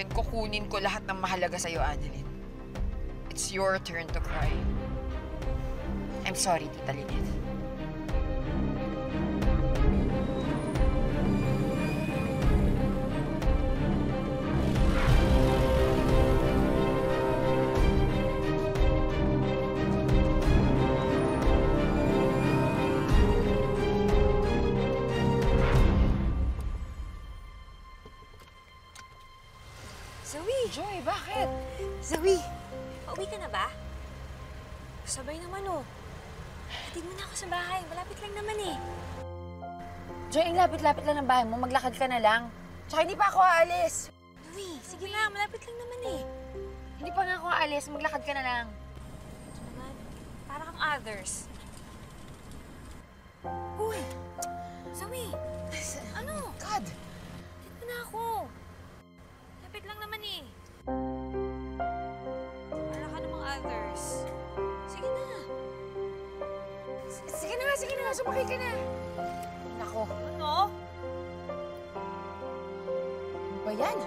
ngayon, kukunin ko lahat ng mahalaga sa'yo, Annalyn. It's your turn to cry. I'm sorry, Tita Lynette. Zoe! Joy, bakit? Zoe! Pauwi ka na ba? Sabay naman, oh. Hatid mo na ako sa bahay. Malapit lang naman, eh. Joy, ang lapit-lapit lang ng bahay mo. Maglakad ka na lang. Tsaka hindi pa ako aalis. Zoe, sige na. Malapit lang naman, eh. Hindi pa nga ako aalis. Maglakad ka na lang. Ito naman. Para kang others. Uy! Zoe! Ano? God! Hatid mo na ako. Lapit lang naman, eh. Para ka namang others. Sige na. Sige na. Sumakay ka na. Nako. Ano? Ano ba yan?